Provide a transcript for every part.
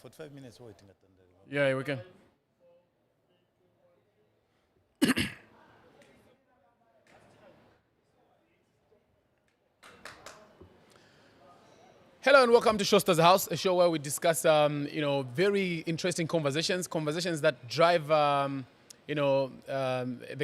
45 minutes waiting at the Yeah, we can. Hello and welcome to Shosta's House, a show where we discuss, very interesting conversations that drive, the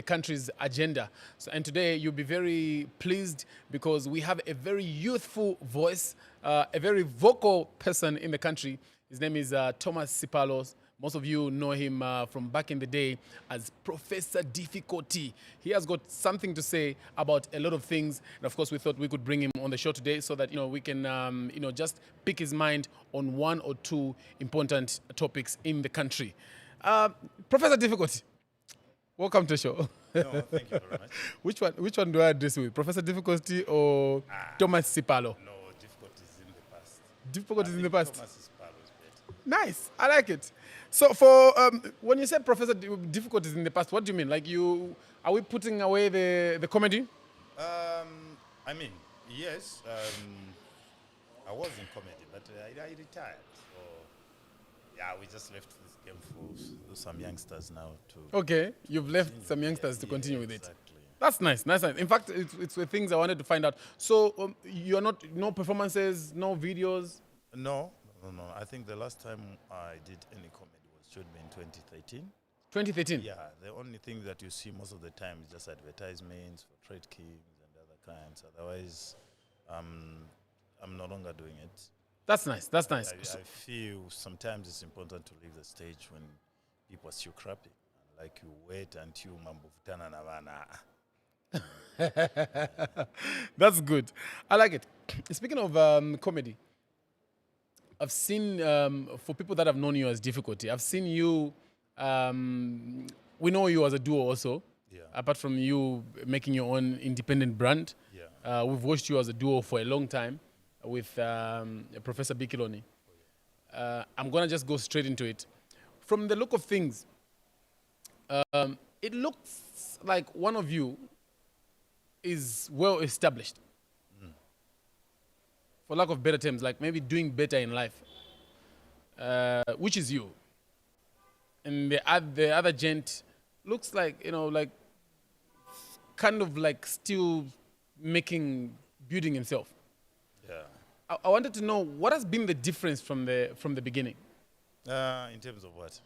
country's agenda. So, and today you'll be very pleased because we have a very youthful voice, a very vocal person in the country. His name is Thomas Sipalo. Most of you know him from back in the day as Professor Difikoti. He has got something to say about a lot of things. And of course, we thought we could bring him on the show today so that, we can, just pick his mind on one or two important topics in the country. Professor Difikoti, welcome to the show. No, thank you very much. Which one do I address with? Professor Difficulty or Thomas Sipalo? No, difficulties in the past. Difficulties in the past. Thomas Sipalo is better. Nice, I like it. So for when you say Professor difficulties in the past, what do you mean? Like are we putting away the comedy? Yes. I was in comedy, but I retired. So yeah, we just left this game for some youngsters now to. Okay, you've left some youngsters to continue with it. Exactly. That's nice. In fact, it's the things I wanted to find out. So you're no performances, no videos. No. I think the last time I did any comedy should be in 2013. 2013? Yeah, the only thing that you see most of the time is just advertisements for Trade Kings and other clients. Otherwise, I'm no longer doing it. That's nice. I feel sometimes it's important to leave the stage when people are still crappy. Like you wait until mambuvutana na vana. That's good. I like it. Speaking of comedy, I've seen, for people that have known you as Difficulty, I've seen you, we know you as a duo also, apart from you making your own independent brand. Yeah. We've watched you as a duo for a long time with Professor Bikiloni. I'm going to just go straight into it. From the look of things, it looks like one of you is well established. For lack of better terms, like maybe doing better in life, which is you. And the other gent looks like, kind of like still building himself. Yeah. I wanted to know what has been the difference from the beginning. In terms of what?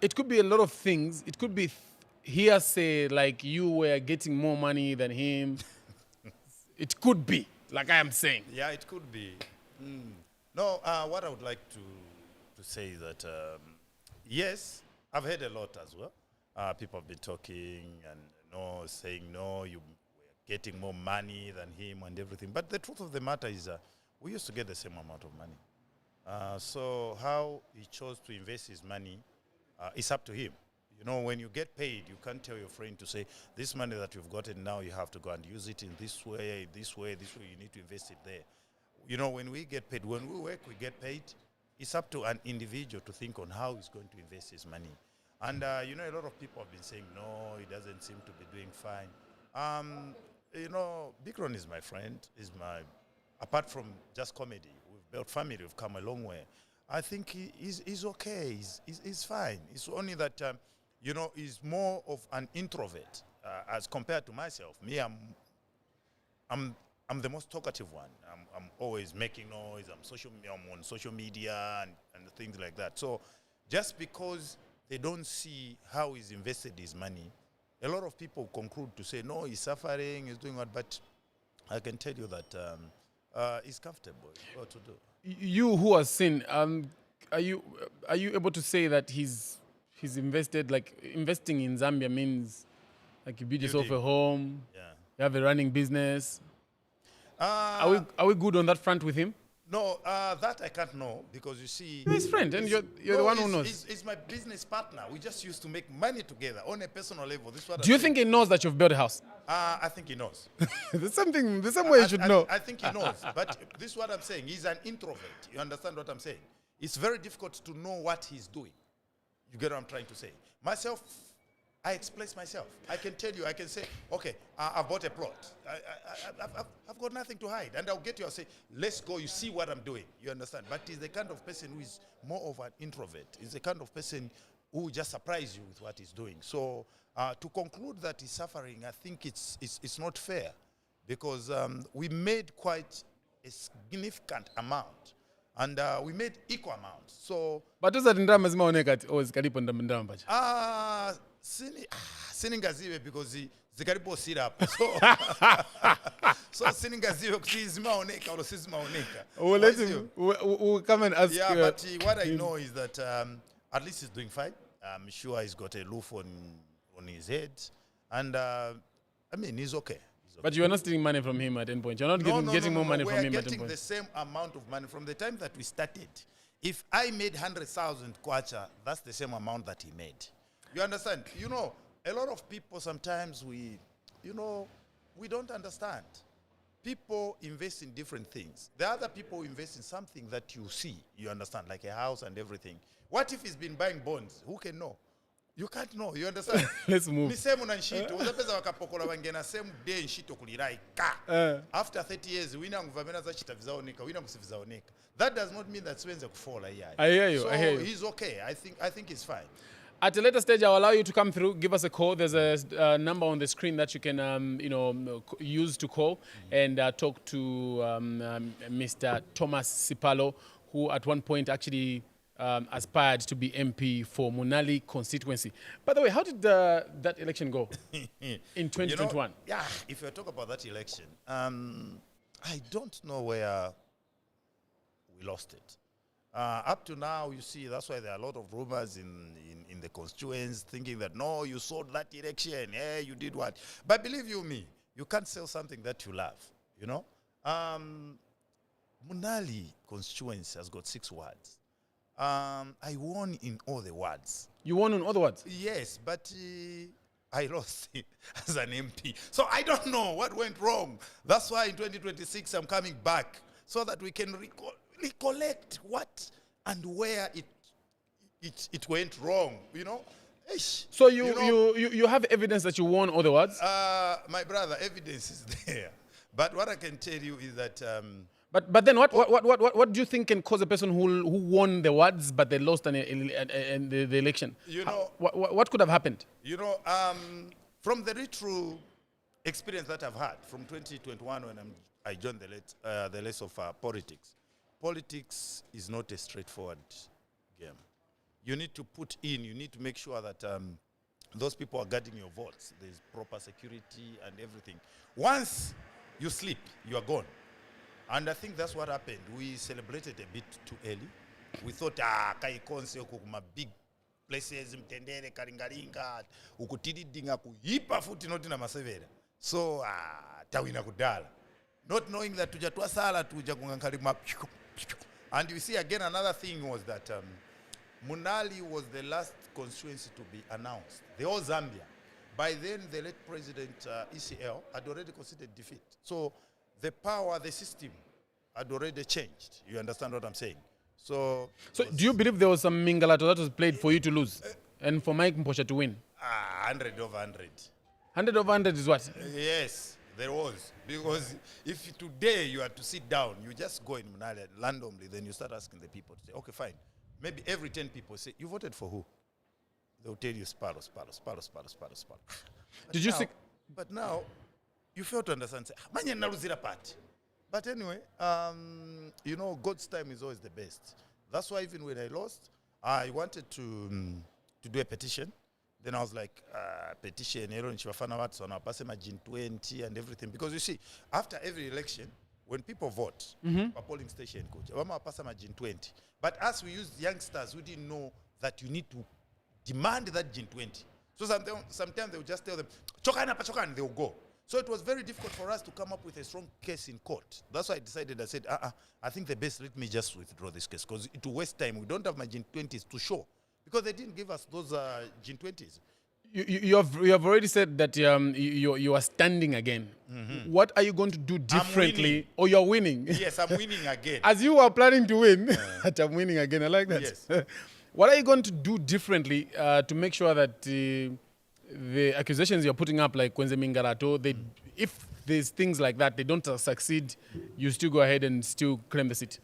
It could be a lot of things. It could be hearsay, like you were getting more money than him. It could be. Like I am saying. Yeah, it could be. No, what I would like to say is that, yes, I've heard a lot as well. People have been talking and saying, no, you were getting more money than him and everything. But the truth of the matter is we used to get the same amount of money. So how he chose to invest his money is up to him. When you get paid, you can't tell your friend to say, this money that you've gotten now, you have to go and use it in this way, you need to invest it there. When we get paid, when we work, we get paid. It's up to an individual to think on how he's going to invest his money. And, a lot of people have been saying, no, he doesn't seem to be doing fine. Big Ron is my friend. Apart from just comedy, we've built family, we've come a long way. I think he's okay, he's fine. It's only that... he's more of an introvert as compared to myself. Me, I'm the most talkative one. I'm always making noise. I'm on social media and things like that. So just because they don't see how he's invested his money, a lot of people conclude to say, no, he's suffering, he's doing what. But I can tell you that he's comfortable. What to do? You who has seen, are you able to say that he's invested, like investing in Zambia means like you build yourself a home, you have a running business. Are we good on that front with him? No, that I can't know because you see... You're his friend and you're the one who knows. He's my business partner. We just used to make money together on a personal level. This is what Do you think he knows that you've built a house? I think he knows. There's some way you should know. I think he knows. But this is what I'm saying. He's an introvert. You understand what I'm saying? It's very difficult to know what he's doing. You get what I'm trying to say? Myself, I express myself. I can tell you, I can say, okay, I've bought a plot. I've got nothing to hide. And I'll get you, I'll say, let's go, you see what I'm doing. You understand? But he's the kind of person who is more of an introvert. He's the kind of person who will just surprise you with what he's doing. So to conclude that he's suffering, I think it's not fair, because we made quite a significant amount. And we made equal amounts. So, but those are the dramas zikalipo ndamba pacha. Siningaziwe because zikalipo syrup. So siningaziwe kuti zimaoneka or sizimaoneka. We'll come and ask. Yeah, but what I know is that at least he's doing fine. I'm sure he's got a roof on his head, and I mean he's okay. But you are not stealing money from him at any point. You're not getting more money from him at any point. We are getting the same amount of money from the time that we started. If I made 100,000 kwacha, that's the same amount that he made. You understand? You know, a lot of people sometimes we don't understand. People invest in different things. There are other people who invest in something that you see, you understand, like a house and everything. What if he's been buying bonds? Who can know? You can't know, you understand? Let's move. After 30 years, that does not mean that Swen's fall. I hear you. So I hear you. He's okay. I think he's fine. At a later stage, I'll allow you to come through. Give us a call. There's a number on the screen that you can, use to call and talk to Mr. Thomas Sipalo, who at one point actually aspired to be MP for Munali constituency. By the way, how did that election go in 2021? Yeah, if you talk about that election, I don't know where we lost it. Up to now, you see, that's why there are a lot of rumors in the constituents thinking that, no, you sold that election, you did what? But believe you me, you can't sell something that you love, you know? Munali constituency has got 6 wards. I won in all the wards. You won in all the wards? Yes, but I lost as an MP. So I don't know what went wrong. That's why in 2026 I'm coming back so that we can recollect what and where it went wrong, you know. So you have evidence that you won all the wards? My brother, evidence is there. But what I can tell you is that But then what do you think can cause a person who won the wards but they lost the election? You know, what could have happened? You know, from the true experience that I've had from 2021 when I joined the list of politics. Politics is not a straightforward game. You need to put in, you need to make sure that those people are guarding your votes. There's proper security and everything. Once you sleep, you are gone. And I think that's what happened. We celebrated a bit too early. We thought, kaikonse ukuma big places, mtendere, karingaringa, ukutididinga kuhipa futi noti na masevera. So, tawina kudala. Not knowing that tujatwa sala tuja kungankalima. And you see again another thing was that Munali was the last constituency to be announced. The whole Zambia. By then, the late president ECL had already considered defeat. So the power, the system had already changed. You understand what I'm saying? So do you believe there was some mingalato that was played for you to lose and for Mike Mposha to win? 100 over 100. 100 over 100 is what? Yes, there was. Because if today you had to sit down, you just go in Munali randomly, then you start asking the people to say, okay, fine. Maybe every 10 people say, you voted for who? They'll tell you Sipalo. Did you see? But now, you fail to understand. Say, but anyway, you know, God's time is always the best. That's why even when I lost, I wanted to do a petition. Then I was like, petition, Gin 20 and everything. Because you see, after every election, when people vote, a polling station, Gin 20. But as we used youngsters, we didn't know that you need to demand that Gin 20. So sometimes they will just tell them, Chokan, they will go. So it was very difficult for us to come up with a strong case in court. That's why I said, I think the best, let me just withdraw this case because it will waste time. We don't have my Gin 20s to show because they didn't give us those Gin 20s. You have already said that you are standing again. What are you going to do differently? Or you're winning? Yes, I'm winning again. As you are planning to win, I'm winning again. I like that. Yes. What are you going to do differently to make sure that the accusations you're putting up, like Kwenze Mingarato, if there's things like that, they don't succeed, you still go ahead and still claim the seat?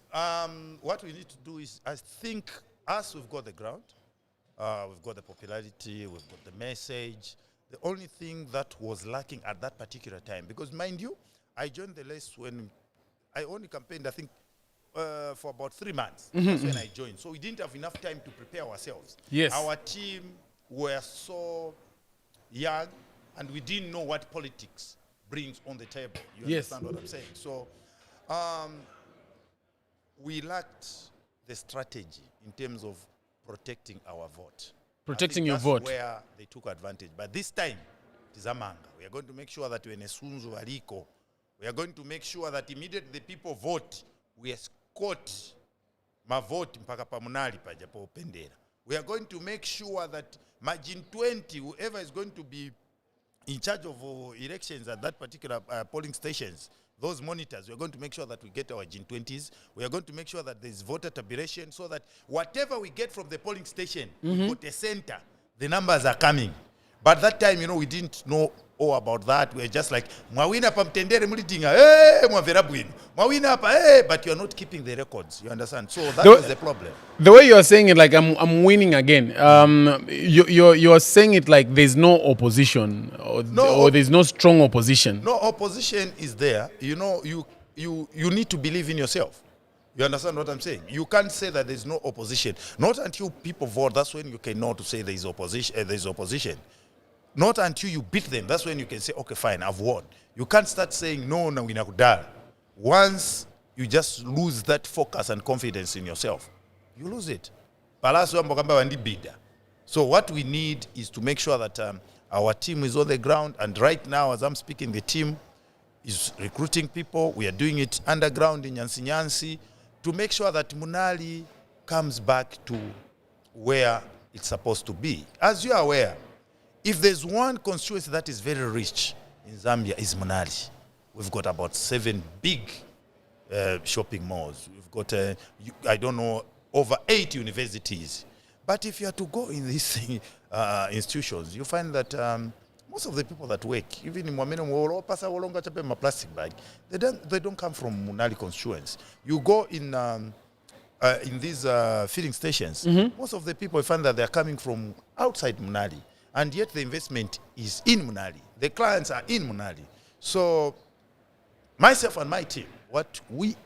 What we need to do is, I think, us, we've got the ground, we've got the popularity, we've got the message. The only thing that was lacking at that particular time, because mind you, I joined the list when I only campaigned, I think, for about 3 months. That's when I joined. So we didn't have enough time to prepare ourselves. Yes. Our team were so young, and we didn't know what politics brings on the table. You understand what I'm saying? So we lacked the strategy in terms of protecting our vote. Protecting your vote. That's where they took advantage. But this time, it is Amanga. We are going to make sure that when Esunzu Aliko, we are going to make sure that immediately the people vote, we escort my vote mpaka pamunali pajapo pendera. We are going to make sure that margin 20, whoever is going to be in charge of elections at that particular polling stations, those monitors, we are going to make sure that we get our Gin 20s. We are going to make sure that there is voter tabulation so that whatever we get from the polling station, we put a center, the numbers are coming. But that time, we didn't know all about that. We were just like, mwawina pa mtendere mulitinga, mwavera bwino. Mwawina pa, but you are not keeping the records. You understand? So that was the problem. The way you are saying it, like I'm winning again. You are saying it like there's no opposition or there's no strong opposition. No, opposition is there. You need to believe in yourself. You understand what I'm saying? You can't say that there's no opposition. Not until people vote, that's when you can know to say there's opposition. Not until you beat them, that's when you can say, okay, fine, I've won. You can't start saying, no, winakudala. Once you just lose that focus and confidence in yourself, you lose it. So what we need is to make sure that our team is on the ground, and right now, as I'm speaking, the team is recruiting people. We are doing it underground in Nyansi, to make sure that Munali comes back to where it's supposed to be. As you are aware, if there's one constituency that is very rich in Zambia, is Munali. We've got about 7 big shopping malls. We've got, I don't know, over 8 universities. But if you are to go in these institutions, you find that most of the people that work, even in Mwameno, plastic bag, they don't come from Munali constituents. You go in these filling stations, most of the people find that they're coming from outside Munali. And yet the investment is in Munali. The clients are in Munali. So myself and my team, what we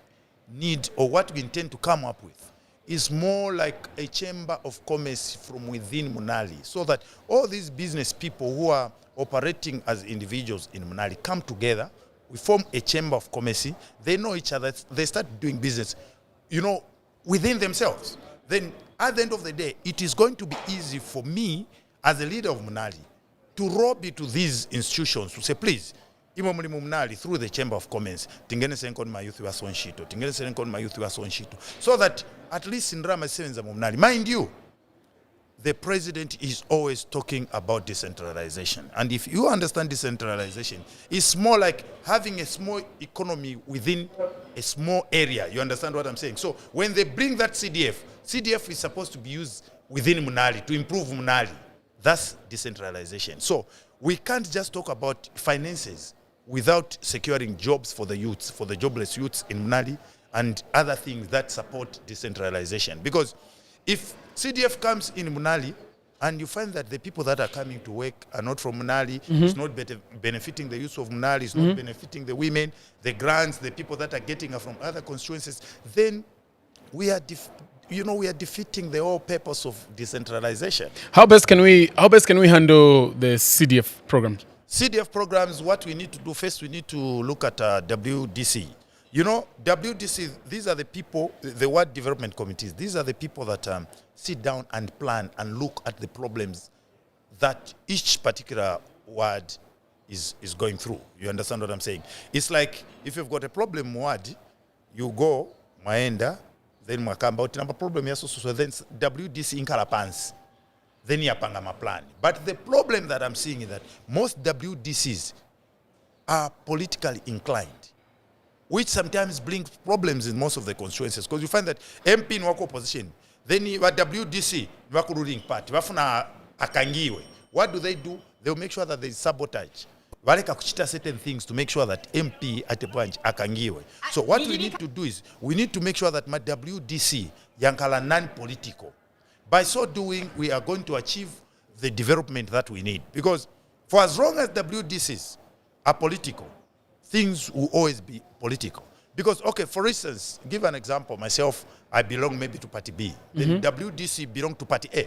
need or what we intend to come up with is more like a chamber of commerce from within Munali, so that all these business people who are operating as individuals in Munali come together. We form a chamber of commerce. They know each other. They start doing business, within themselves. Then at the end of the day, it is going to be easy for me as a leader of Munali to rob it to these institutions to say, please, Munali, through the Chamber of Commerce, tingene senkon ma youth was on shito, tingene senkon ma youth was on shito, so that at least in Rama Sevenza Munali, mind you, the president is always talking about decentralization. And if you understand decentralization, it's more like having a small economy within a small area. You understand what I'm saying? So when they bring that CDF is supposed to be used within Munali to improve Munali. That's decentralization. So we can't just talk about finances without securing jobs for the youths, for the jobless youths in Munali, and other things that support decentralization. Because if CDF comes in Munali and you find that the people that are coming to work are not from Munali, it's not benefiting the youth of Munali, it's not benefiting the women, the grants, the people that are getting are from other constituencies, then we are defeating the whole purpose of decentralization. How best can we handle the CDF programs? CDF programs, what we need to do first, we need to look at WDC. WDC, these are the people, the ward development committees, these are the people that sit down and plan and look at the problems that each particular ward is going through. You understand what I'm saying? It's like, if you've got a problem ward, you go, maenda, then mwakamba utinamba problem yaso, so then WDC inkalapans, then yapanga ma plan. But the problem that I'm seeing is that most WDCs are politically inclined, which sometimes brings problems in most of the constituencies, because you find that MP in wako opposition, then you WDC wako ruling party, wafuna akangiwe. What do? they'll make sure that there is sabotage. Valeka kuchita certain things to make sure that MP at a branch akangiwe. So what we need to do is, we need to make sure that my WDC yankala non-political. By so doing, we are going to achieve the development that we need. Because for as long as WDCs are political, things will always be political. Because, okay, for instance, give an example. Myself, I belong maybe to Party B. Then WDC belong to Party A.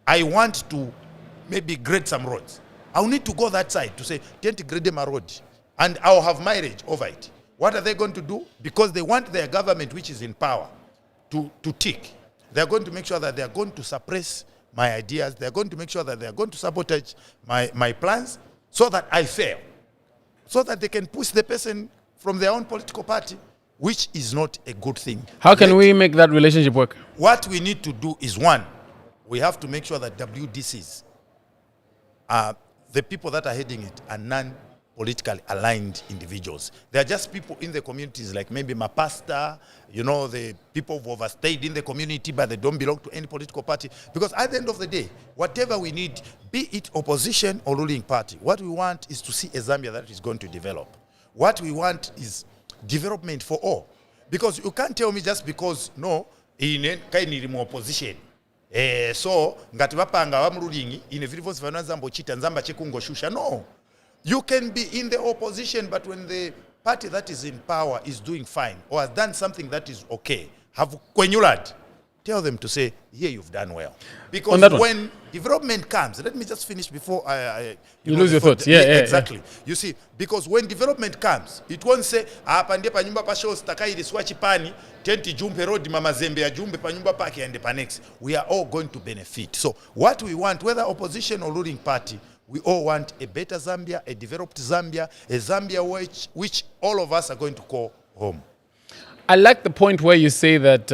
I want to maybe grade some roads. I'll need to go that side to say, "Tenti grade my road," and I'll have mileage over it. What are they going to do? Because they want their government, which is in power, to tick. They're going to make sure that they're going to suppress my ideas. They're going to make sure that they're going to sabotage my plans so that I fail. So that they can push the person from their own political party, which is not a good thing. How can we make that relationship work? What we need to do is, one, we have to make sure that WDCs, the people that are heading it, are non-politically aligned individuals. They are just people in the communities, like maybe my pastor, you know, the people who've overstayed in the community, but they don't belong to any political party. Because at the end of the day, whatever we need, be it opposition or ruling party, what we want is to see a Zambia that is going to develop. What we want is development for all. Because you can't tell me just because, no, in kind opposition. So ngati vapanga vamurulingi ine vili vonse vanazambo chita nzamba chekungoshusha. No, you can be in the opposition, but when the party that is in power is doing fine or has done something that is okay, have kwenyulad, tell them to say, here you've done well. Because when development comes, let me just finish before you lose your thoughts. Yeah, exactly. Yeah. You see, because when development comes, it won't say, pande pa nyumba pa shows takai riswachi pani, tenti jumpe road mama zembe ya jumbe pa nyumba pake and pa next. We are all going to benefit. So what we want, whether opposition or ruling party, we all want a better Zambia, a developed Zambia, a Zambia which all of us are going to call home. I like the point where you say that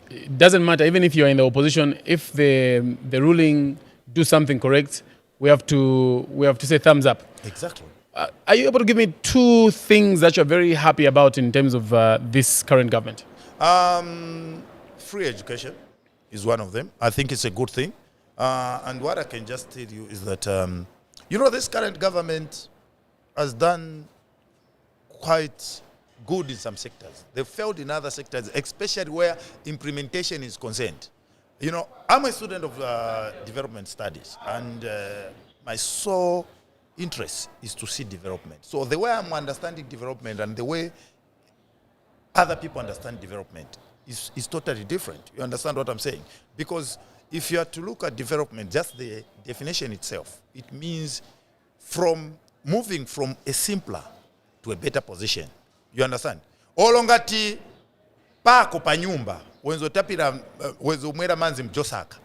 it doesn't matter, even if you're in the opposition, if the ruling do something correct, we have to say thumbs up. Exactly. Are you able to give me two things that you're very happy about in terms of this current government? Free education is one of them. I think it's a good thing. And what I can just tell you is that, you know, this current government has done quite good in some sectors. They failed in other sectors, especially where implementation is concerned. You know, I'm a student of development studies, and my sole interest is to see development. So the way I'm understanding development and the way other people understand development is totally different. You understand what I'm saying? Because if you are to look at development, just the definition itself, it means moving from a simpler to a better position. You understand? Olongati pako pa nyumba wenzo tapira wenzo mwera manzi mjosaka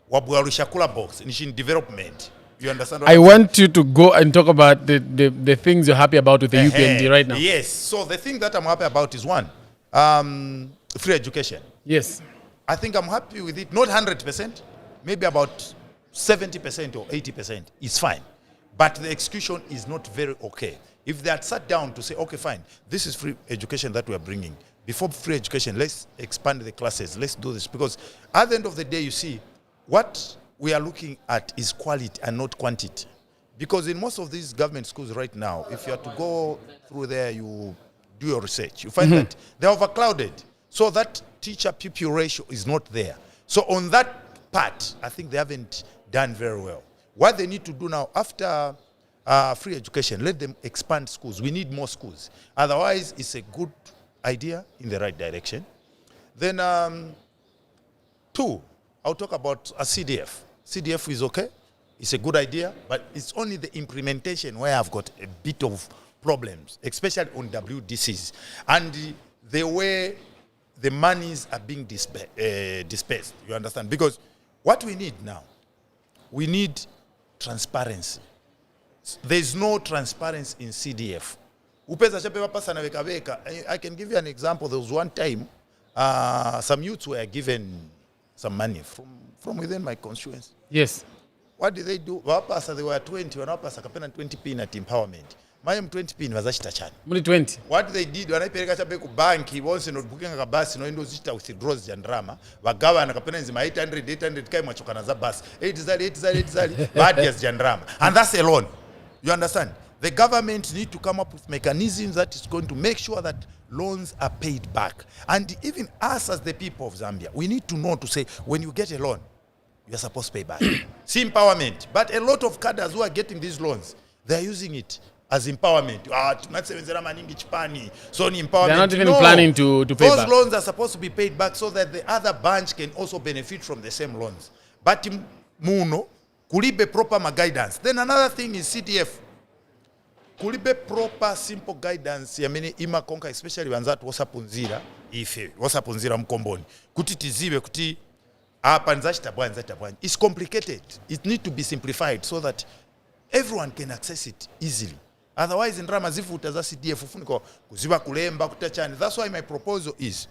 wabwarisha kula box in development. You understand? I want you to go and talk about the things you're happy about with the UPND right now. Yes. So the thing that I'm happy about is, one, free education. Yes. I think I'm happy with it. Not 100%, maybe about 70% or 80% is fine. But the execution is not very okay. If they had sat down to say, okay, fine, this is free education that we are bringing. Before free education, let's expand the classes. Let's do this. Because at the end of the day, you see, what we are looking at is quality and not quantity. Because in most of these government schools right now, if you are to go through there, you do your research, you find that they're overcrowded. So that teacher-pupil ratio is not there. So on that part, I think they haven't done very well. What they need to do now, after free education, let them expand schools. We need more schools. Otherwise, it's a good idea in the right direction. Then, two, I'll talk about a CDF. CDF is okay. It's a good idea, but it's only the implementation where I've got a bit of problems, especially on WDCs. And the way the monies are being dispersed, you understand? Because what we need now, we need transparency. There's no transparency in CDF. I can give you an example. There was one time, some youths were given some money from within my constituency. Yes. What did they do? They were 20, 20 peanut empowerment. maye mu 20p vazachita chani muli 20 what they did vanaipereka chabe ku banki vonse notebookinga ka basi noendo uzichita withdrawals ya ndrama vagavana kapena nzima 800 kai mwachokana za basi 8 zali bad ya ndrama and that's alone you understand the government need to come up with mechanisms that is going to make sure that loans are paid back and even us as the people of Zambia we need to know to say when you get a loan you are supposed to pay back see empowerment but a lot of cadres who are getting these loans they are using it as empowerment. So empowerment. They're not even planning to pay those back. Those loans are supposed to be paid back so that the other branch can also benefit from the same loans. But muno kulibe proper guidance. Then another thing is CDF. Kulibe proper simple guidance ya mene ima konka especially wanzatu wasapunzira ife wasapunzira mkomboni. Kuti tiziwe kuti hapa nzachita bwani. It's complicated. It need to be simplified so that everyone can access it easily. Otherwise, in drama zifuta za CDF ufuniko kuziba kulemba kutachani. That's why my proposal is,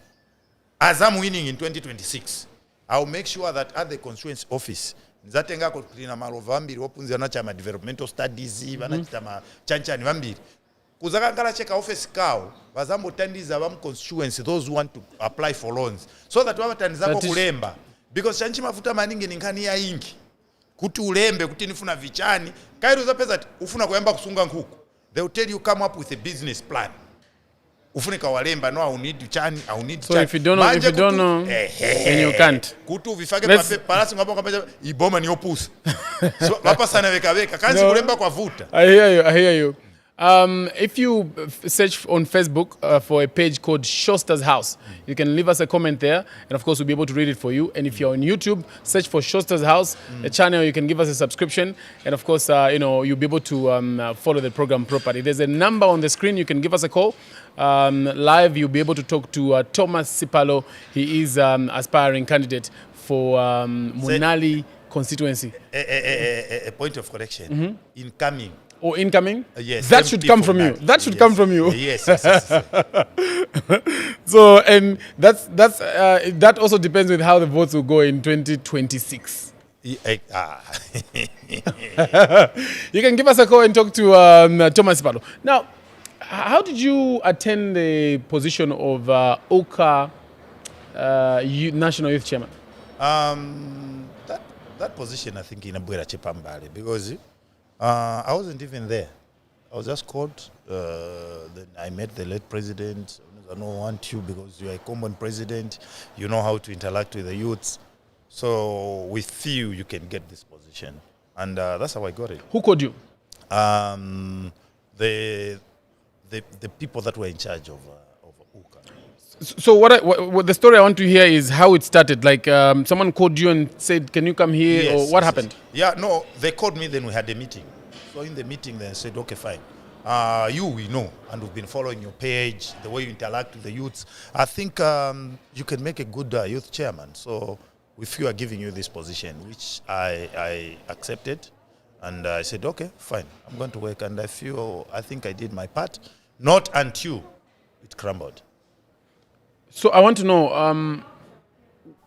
as I'm winning in 2026, I'll make sure that at the constituency office, nzatenga kutrina malova mbili wapunzi anachama developmental studies, vanachama chanchani vambili. Kuzakangala cheka office kao, vazambo tandiza vam constituency, those who want to apply for loans. So that wavataniza kulemba. Because chanchi mafuta maningi ninkani ya ingi. Kuti ulembe, kuti nifuna vichani. Kairu za pesa ufuna kuemba kusunga nkuku. They will tell you come up with a business plan. Ufunika walemba no I need chani, I need so chani. If you don't know, then you can't. Kutu vifage pape palasi ngapo kapeja iboma ni opusa. So wapa sana weka kanzi kulemba kwa vuta. I hear you. If you search on Facebook for a page called Shosta's House, you can leave us a comment there, and of course we'll be able to read it for you. And if you're on YouTube, search for Shosta's House, a channel. You can give us a subscription, and of course, you'll be able to follow the program properly. There's a number on the screen. You can give us a call. Live, you'll be able to talk to Thomas Sipalo. He is aspiring candidate for Munali constituency. A point of correction. Incoming. Or incoming? Yes. That should come from you. That should come from you. Yes. So, and that also depends with how the votes will go in 2026. You can give us a call and talk to Thomas Sipalo. Now, how did you attend the position of OKA National Youth Chairman? That position, I think, in Abuera Chepambale, because I wasn't even there. I was just called. Then I met the late president. I don't want you because you are a common president. You know how to interact with the youths. So with you can get this position. And that's how I got it. Who called you? The people that were in charge of UKA. So what the story I want to hear is how it started. Like someone called you and said, "Can you come here?" Yes, or what happened? Yeah, no, they called me. Then we had a meeting. So in the meeting, they said, "Okay, fine. We know, and we've been following your page, the way you interact with the youths. I think you can make a good youth chairman. So if you are giving you this position, which I accepted, and I said, okay, fine, I'm going to work. And I think I did my part. Not until it crumbled. So I want to know,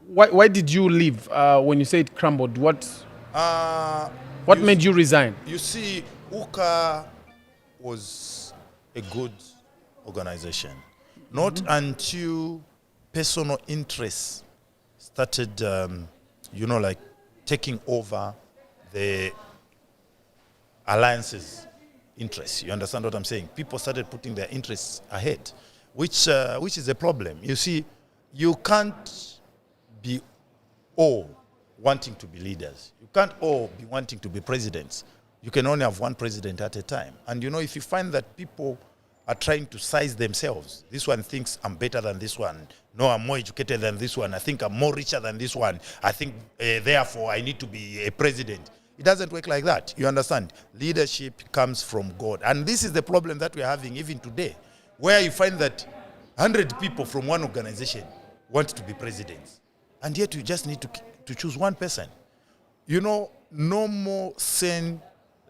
why did you leave when you say it crumbled? What made you resign? You see, UKA was a good organization. Not until personal interests started, like taking over the alliances' interests. You understand what I'm saying? People started putting their interests ahead, which is a problem. You see, you can't be all wanting to be leaders. You can't all be wanting to be presidents. You can only have one president at a time. And if you find that people are trying to size themselves, this one thinks I'm better than this one. No, I'm more educated than this one. I think I'm more richer than this one. I think, therefore, I need to be a president. It doesn't work like that. You understand? Leadership comes from God. And this is the problem that we're having even today, where you find that 100 people from one organization want to be presidents. And yet you just need to choose one person. No more sane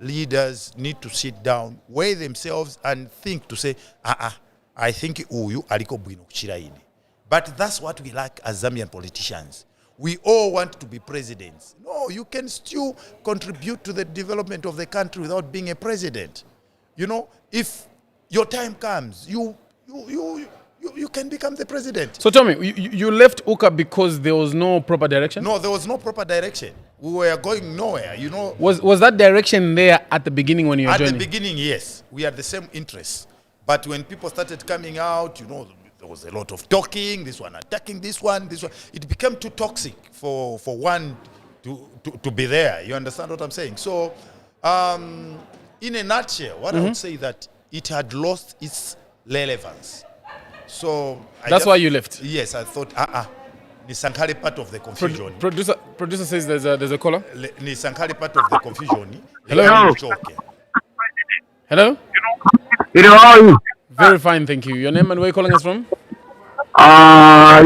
leaders need to sit down, weigh themselves, and think to say, I think uyu aliko bwino kuchira ini. But that's what we lack as Zambian politicians. We all want to be presidents. No, you can still contribute to the development of the country without being a president. you know, if your time comes, you can become the president. So tell me, you left UCA because there was no proper direction? No, there was no proper direction. We were going nowhere, you know. Was that direction there at the beginning when you were joining? At the beginning, yes. We had the same interests. But when people started coming out, you know, there was a lot of talking, this one attacking this one. It became too toxic for one to be there. You understand what I'm saying? So, in a nutshell, what I would say that it had lost its relevance. So that's why you left? Yes, I thought, ni sankari part of the confusion. Producer says there's a caller. Ni sankari part of the confusion. Hello? Hello? Hello, how are you? Very fine, thank you. Your name and where are you calling us from?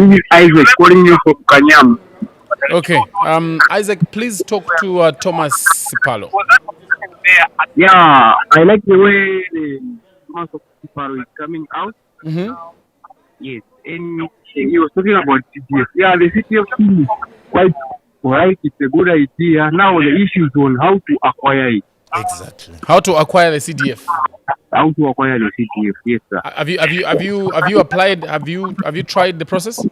This is Isaac calling you from Kanyam. Okay. Isaac, please talk to Thomas Sipalo. Yeah, I like the way the Thomas Sipalo is coming out. Yes, and he was talking about CTF. Yeah, the CTF thing is quite right. It's a good idea. Now the issue is on how to acquire it. Exactly. How to acquire the CDF? How to acquire the CTF? Yes, sir. Have you applied? Have you tried the process?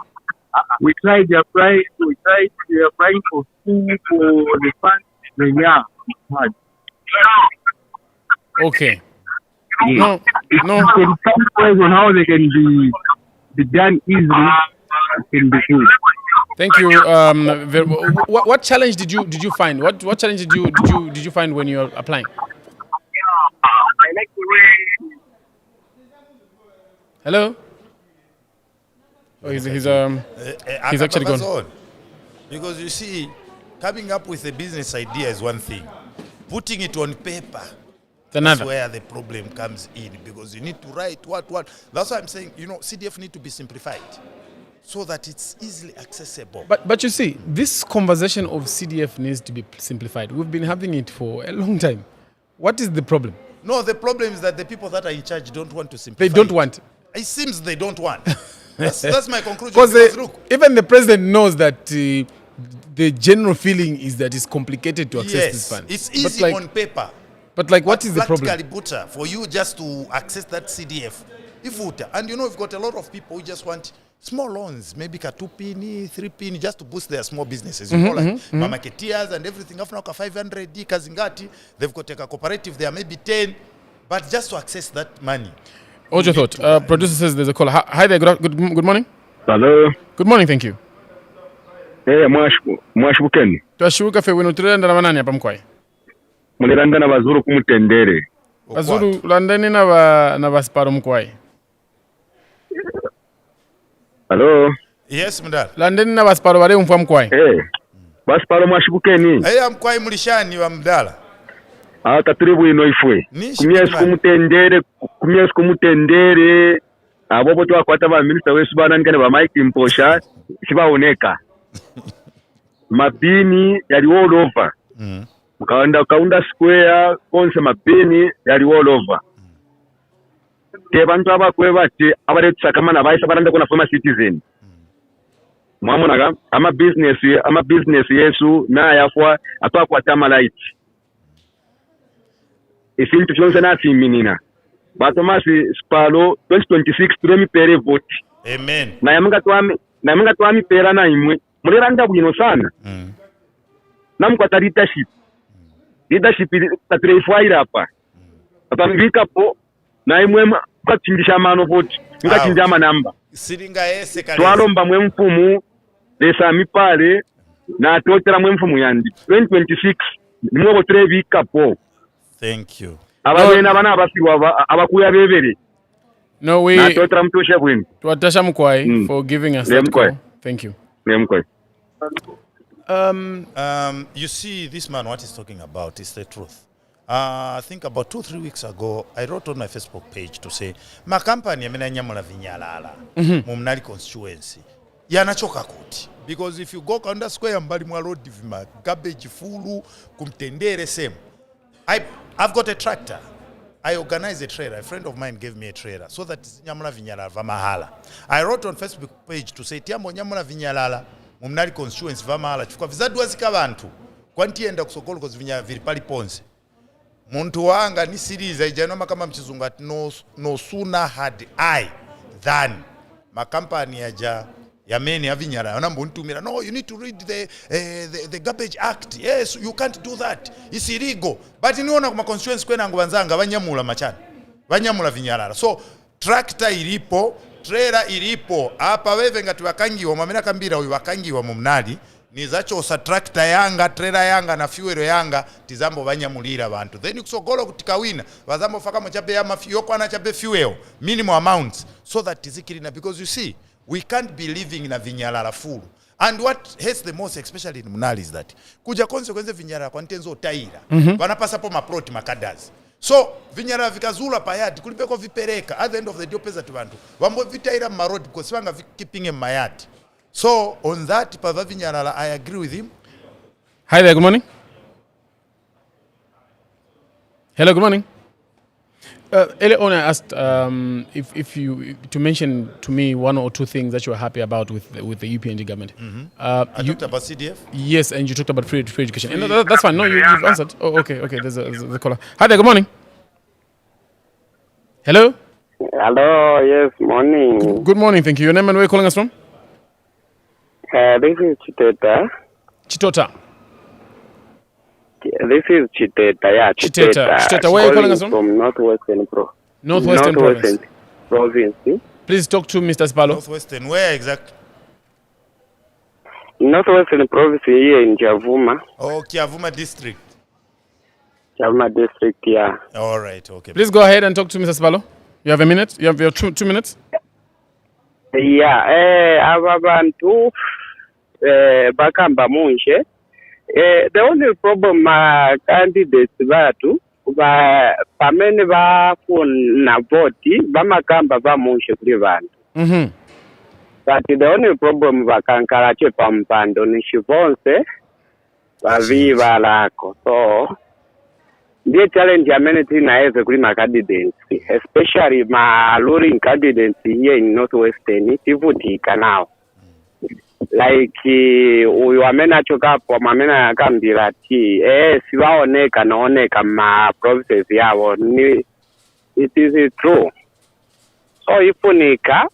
We tried to apply. We are applying for school for the fund. Yeah, hard. Okay. Yes. No. Some ways on how they can be done easily. Can be good. Thank you. What challenge did you find? What challenge did you find when you were applying? I like the way. Hello. Oh, he's actually gone. Because you see, coming up with a business idea is one thing. Putting it on paper, that's where the problem comes in, because you need to write what. That's why I'm saying, you know, CDF need to be simplified so that it's easily accessible. But you see, this conversation of CDF needs to be simplified. We've been having it for a long time. What is the problem? No, the problem is that the people that are in charge don't want to simplify. They don't want. It seems they don't want. That's my conclusion. Because even the president knows that the general feeling is that it's complicated to access this fund. It's easy on paper. But what is the problem? Practically, for you just to access that CDF. And you know, we've got a lot of people who just want small loans, maybe 2 pini, 3 pini, just to boost their small businesses. You know, like marketeers and everything. After 500 kazingati, they've got a cooperative there, maybe 10, but just to access that money. What's your thought? Producer says there's a caller. Hi there. Good morning. Hello. Good morning. Thank you. Mwashibukeni. Twashuka fe wino tulenda na banani hapa mkwai. Muliranda na bazuru kumutendere. Bazuru landeni na basiparo mkwai. Hello. Yes, mdala. Landeni na basiparo bare umfwa mkwai. Basiparo mwashibukeni. Mkwai mulishani wa mdala. Taturibu ino ifwe. Kumyesu kumutendere. Abobo twakwata ba minister wesu banani ba Mike Mposha sibaoneka. Mabini yali all over. Kaunda square konse mabini yali all over. Ke bantu abakwe bati abaretsakamana bayisa baranda kuna former citizen. Mwamonaga ama business yesu na yafwa atwakwata light. Isintu chonse nati minina. Batomasi Sipalo 2026 turemi pere vote. Amen. Na yamunga twami pera na imwe. Muliranda bwino sana. Namkwata leadership. Leadership tatrefwaira hapa. Atambika po na imwe kwatindisha mano vote. Ngachinja manamba. Siringa yese kale. Twalomba mwe mfumu lesa mipale na totera mwe mfumu yandi. 2026 nimwe botrevika po. Thank you. Ababena bana abasiwa abakuya bebere. No, we natotera mtosha bwenu. Twatasha mkwai for giving us that call. Thank you. Mkwai. You see, this man, what he's talking about is the truth. I think about 2-3 weeks ago, I wrote on my Facebook page to say, my company, yamena nyamula vinyalala, mumnali constituency, yanachoka kuti. Because if you go under square mbali mwa road, garbage fulu, kumtendere same. I've got a tractor. I organize a trailer. A friend of mine gave me a trailer so that nyamula vinyalala vamahala. I wrote on Facebook page to say, tiambo nyamula vinyalala, mumnali constituency vamahala. Chukwa vizadu wazika bantu. Kwanti enda kusokolo kwa vinyalala viripali ponze. muntu wanga ni series ijanoma kama mchizungu ati no sooner had I than makampani ya meni avinyara wanambuntumira no you need to read the garbage act. Yes, you can't do that, it's illegal. But niona kuma constituency kwenangu banzanga banyamula machana banyamula vinyarara. So tractor ilipo, trailer ilipo, apa wewe ngati wakangiwa mamena kambira uyu wakangiwa mumnali nizacho sa tractor yanga, trailer yanga na fuel yanga tizambo banyamulira abantu. Then kusogolo kutikawina bazambo faka mochabe ya mafio kwa chabe fuel minimum amounts so that tizikirina, because you see we can't be living in a vinyarara full. And what hurts the most, especially in Munali, is that kuja consequence vinyarara kwa ntenzo taira wanapasa po maproti makadazi. So vinyarara vikazula payati kulipeko vipereka at the end of the day pesa tubantu wambo vitaira marodi because wanga keeping mayati. So on that pava vinyarara I agree with him. Hi there, good morning. Hello, good morning. Earlier on, I asked if you to mention to me one or two things that you were happy about with the UPND government. I talked about CDF. Yes, and you talked about free education. And that's fine. No, you've answered. Oh, okay. There's a caller. Hi there. Good morning. Hello. Hello. Yes. Morning. Good morning. Thank you. Your name and where you're calling us from? This is Chiteta. Chitota. This is Chiteta, yeah, Chiteta, where are you calling us from? From Northwestern Province. Province. Please talk to Mr. Sipalo. Northwestern, where exactly? Northwestern Province here in Javuma. Oh, Kiavuma district. Javuma district, yeah. All right, okay. Please go ahead and talk to Mr. Sipalo. You have a minute? You have your 2 minutes? Yeah, abantu bakamba munje. The only problem candidates batu pamene bafuna voti bamakamba bamushe kuli vantu. But the only problem bakankala che pampando ni shivonse baviva lako. So the challenge amenity naeze kuli ma candidates, especially ma luring candidates here in Northwestern tivutika now. Like uyu amena chokapo amena akambira ati siwaoneka naoneka ma provinces yao ni it is true. So ifunika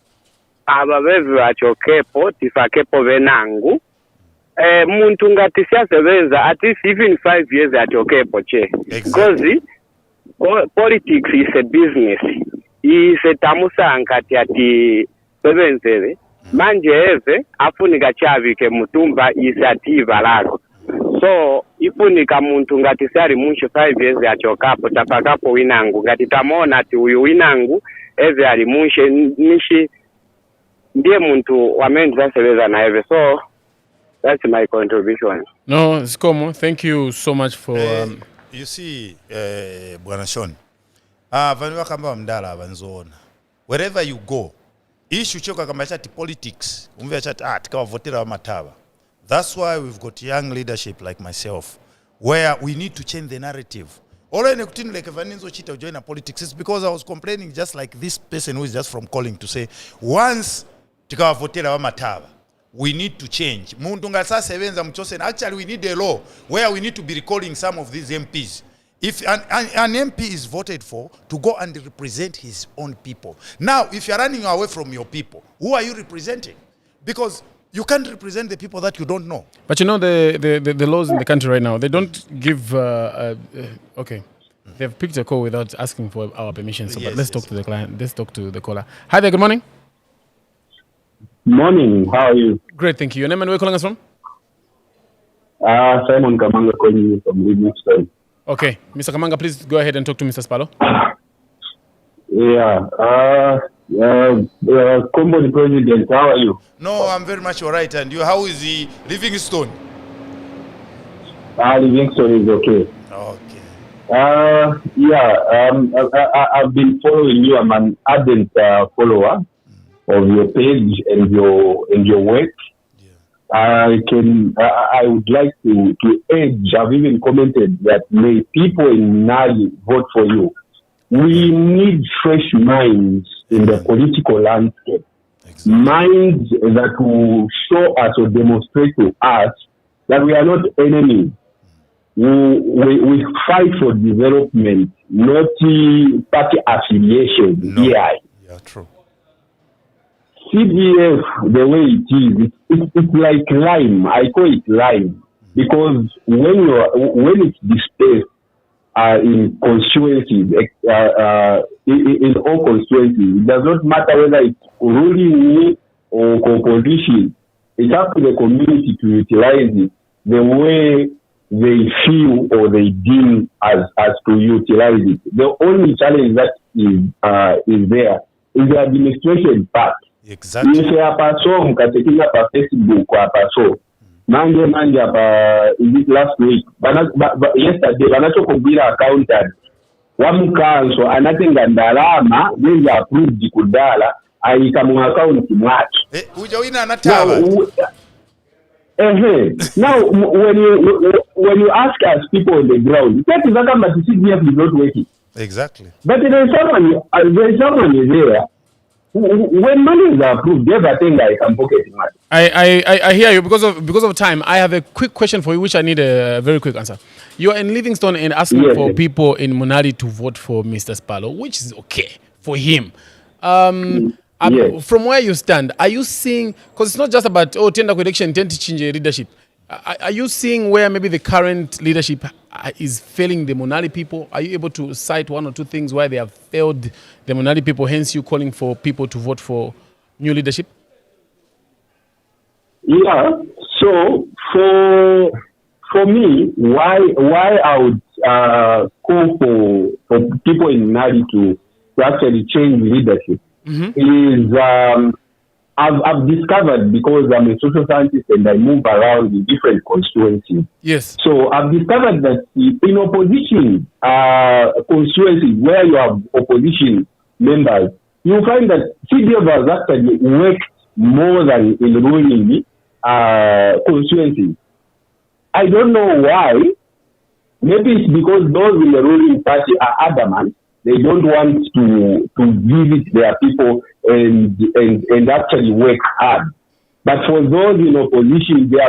ababevi achokepo tifakepo venangu muntu ngati siyasebenza at least even 5 years achokepo che. Because politics is a business. Isetamusa nkati ati sebenzele manje eve afunika chavike mutumba isativa lako. So ifunika muntu ngati sari munshi 5 years achokapo tapakapo winangu ngati tamona ati uyu winangu eve ali munshi nishi ndiye muntu wamenza sebeza na eve. So that's my contribution. No, Sikomo, thank you so much for you see Bwana Sean vanhu vakamba mdala vanzona wherever you go issue choka kama chati politics umve chati tikavotera vamatava. That's why we've got young leadership like myself where we need to change the narrative. Already kutini like vaninzo chita join politics is because I was complaining just like this person who is just from calling to say once tikavotera vamatava we need to change. Muntu ngasasebenza mchose actually we need a law where we need to be recalling some of these MPs. If an MP is voted for to go and represent his own people. Now, if you're running away from your people, who are you representing? Because you can't represent the people that you don't know. But you know the laws in the country right now, they don't give okay. They've picked a call without asking for our permission. So but let's talk to the client. Let's talk to the caller. Hi there, good morning. Morning, how are you? Great, thank you. Your name and where you're calling us from? Simon Kamanga calling you from Livingston. Okay, Mr. Kamanga, please go ahead and talk to Mr. Sipalo. Combo the president, how are you? No, I'm very much all right. And you, how is the Livingstone? Livingston is okay. I've been following you. I'm an ardent follower of your page and your work. I would like to urge, I've even commented that may people in Nali vote for you. We need fresh minds in the political landscape. Exactly. Minds that will show us or demonstrate to us that we are not enemies. we fight for development, not party affiliation. No. Yeah, true. CDF, the way it is, it's like lime. I call it lime because when it's dispersed in constituencies, in all constituencies, it does not matter whether it's ruling or opposition. It's up to the community to utilize it the way they feel or they deem as to utilize it. The only challenge that is there is the administration part. Exactly. If hapa so mkatekinga pa Facebook hapa so manje hapa last week yesterday banachokubira accountant wamukanso anatenga ndalama nje approved kudala ayika mu account mwake uja wina anataba now when you ask us people on the ground that is kama CDF is not working. Exactly. But there is someone is there. When money is approved, everything I can pocket money. I hear you. Because of time, I have a quick question for you, which I need a very quick answer. You're in Livingstone and asking for people in Munali to vote for Mr. Sipalo, which is okay for him. From where you stand, are you seeing, because it's not just about, tenda election, tend to change leadership. Are you seeing where maybe the current leadership is failing the Monali people? Are you able to cite one or two things where they have failed the Monali people, hence you calling for people to vote for new leadership? Yeah, so for me, why I would call for people in Monali to actually change leadership is... I've discovered, because I'm a social scientist and I move around in different constituencies. Yes. So I've discovered that in opposition constituencies where you have opposition members, you find that CDF has actually worked more than in ruling constituencies. I don't know why. Maybe it's because those in the ruling party are adamant. They don't want to visit their people and actually work hard. But for those in opposition, they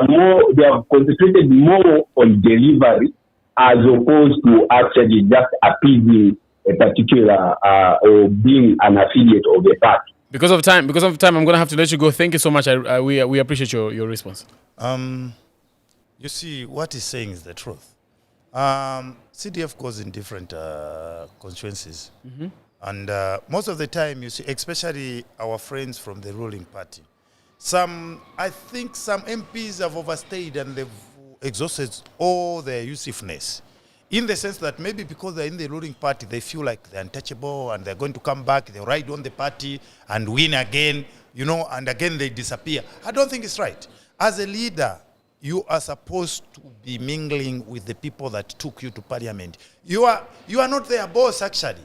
have concentrated more on delivery as opposed to actually just appeasing a particular or being an affiliate of a party. Because of time, I'm going to have to let you go. Thank you so much. We appreciate your response. You see, what he's saying is the truth. CDF goes in different constituencies. And most of the time, you see, especially our friends from the ruling party, I think some MPs have overstayed and they've exhausted all their usefulness. In the sense that maybe because they're in the ruling party, they feel like they're untouchable and they're going to come back, they ride on the party and win again, and again they disappear. I don't think it's right. As a leader, you are supposed to be mingling with the people that took you to parliament. You are not their boss, actually.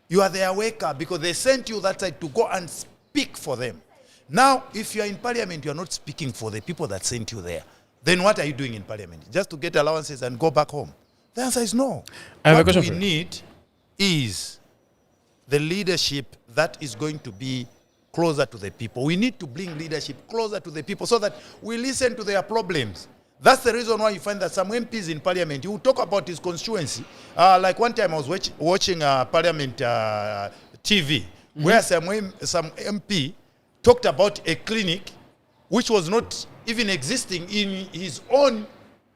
You are their worker, because they sent you that side to go and speak for them. Now, if you are in parliament, you are not speaking for the people that sent you there. Then what are you doing in parliament? Just to get allowances and go back home? The answer is no. I have a question what we need is the leadership that is going to be closer to the people. We need to bring leadership closer to the people so that we listen to their problems. That's the reason why you find that some MPs in parliament, you talk about his constituency. Like one time I was watching parliament TV, where some MP talked about a clinic which was not even existing in his own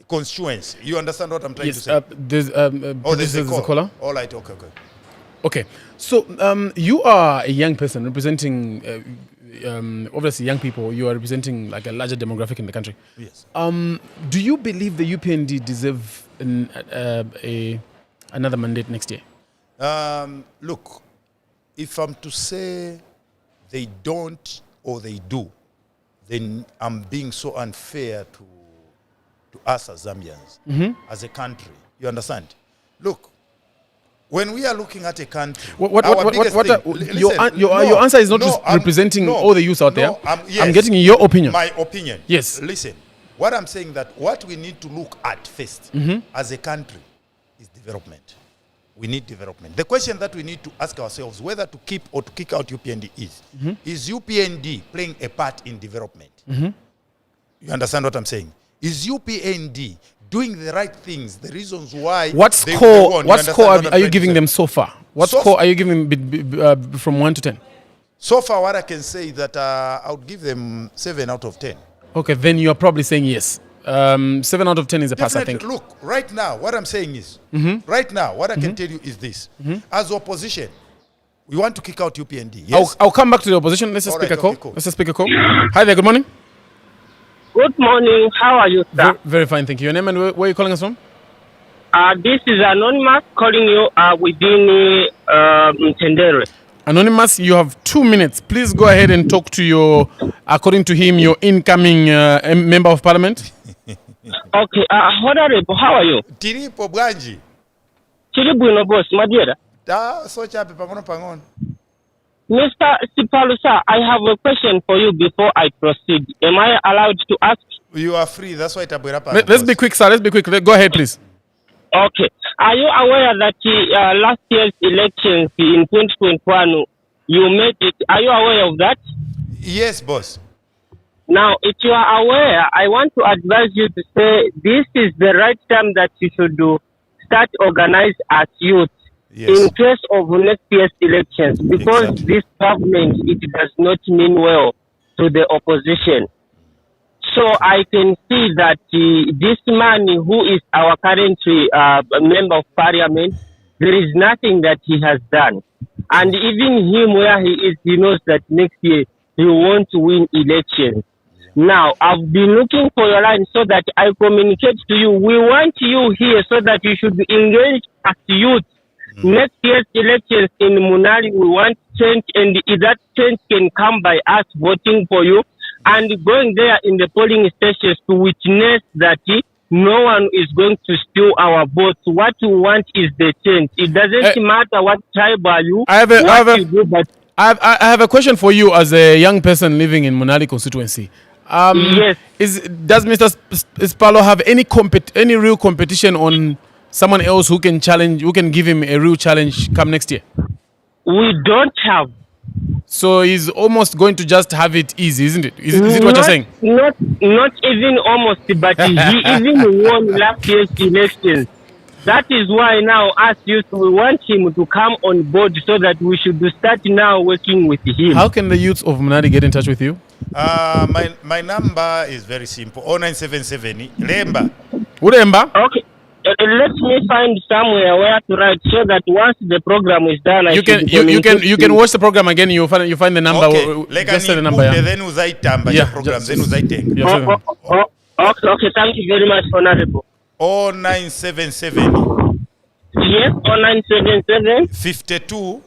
constituency. You understand what I'm trying to say? There's a caller. All right, okay. Okay, so you are a young person representing, obviously young people. You are representing like a larger demographic in the country. Yes. Do you believe the UPND deserve another mandate next year? Look, if I'm to say they don't or they do, then I'm being so unfair to us as Zambians, as a country. You understand? Look, when we are looking at a country, your answer is not just representing all the youth out there. Yes, I'm getting your opinion. My opinion. Yes. Listen, what I'm saying that what we need to look at first as a country is development. We need development. The question that we need to ask ourselves whether to keep or to kick out UPND is UPND playing a part in development? You understand what I'm saying? Is UPND doing the right things, the reasons why. What they score? won. What score I'm are you trying to giving say? them so far? What So score are you giving from 1 to 10? So far, what I can say is that I would give them 7 out of 10. Okay, then you are probably saying yes. 7 out of 10 is a pass, I Definitely. think. Look, right now, what I'm saying is, right now, what I can tell you is this. As opposition, we want to kick out UPND. Yes? I'll come back to the opposition. Let's just All speak right, a call. okay, cool. Let's just speak a call. Hi there. Good morning. Good morning. How are you, sir? Very fine, thank you. Your name and where are you calling us from? This is Anonymous calling you within Tendere. Anonymous, you have 2 minutes. Please go ahead and talk to your, according to him, your incoming member of parliament. Okay, Honorable, how are you? Tiripo Bwanji. Chiribuino boss, Madiera. Da so chape pangono. Mr. Sipalo, sir, I have a question for you before I proceed. Am I allowed to ask? You are free. That's why Tabwera. Let's be quick, sir. Let's be quick. Go ahead, please. Okay. Are you aware that last year's elections in 2021, you made it? Are you aware of that? Yes, boss. Now, if you are aware, I want to advise you to say this is the right time that you should start organize as youth in case of next year's elections, because this government, it does not mean well to the opposition. So I can see that this man who is our current member of parliament, there is nothing that he has done. And even him where he is, he knows that next year he won't win elections. Now, I've been looking for your line so that I communicate to you. We want you here so that you should engage as youth. Next year's elections in Munali, we want change, and that change can come by us voting for you and going there in the polling stations to witness that no one is going to steal our votes. What we want is the change. It doesn't matter what tribe are you. I have a question for you as a young person living in Munali constituency. Yes. Does Mr. Sipalo have any real competition on someone else who can give him a real challenge come next year? We don't have. So he's almost going to just have it easy, isn't it? Is it what you're saying? Not even almost, but he even won last year's elections. That is why now us youth, we want him to come on board so that we should start now working with him. How can the youths of Munali get in touch with you? My number is very simple. 0977 Lemba. Uremba? Okay. Let me find somewhere where to write so that once the program is done, you can watch the program again. You find the number. Okay. Just say the number. Yeah. Then uzaitamba ya program. Then uzaitenga. Okay. Thank you very much, Honorable. 0977. Yes, 0977. 52.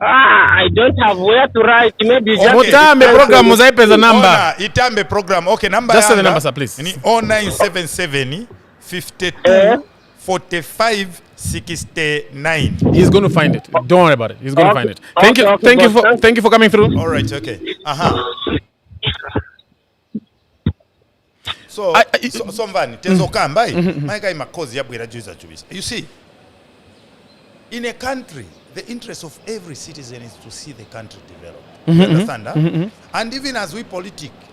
I don't have where to write. Maybe just program muzaipe the number. Itambe program. Okay, number. Just say the number, sir, please. 0977 52 45 69. He's going to find it. Don't worry about it. He's going to find it. Thank you for coming through. All right. Okay. So Mvani tezokambai maika imakozi yabwera juiza juiza. You see, in a country, the interest of every citizen is to see the country develop. You understand that? And even as we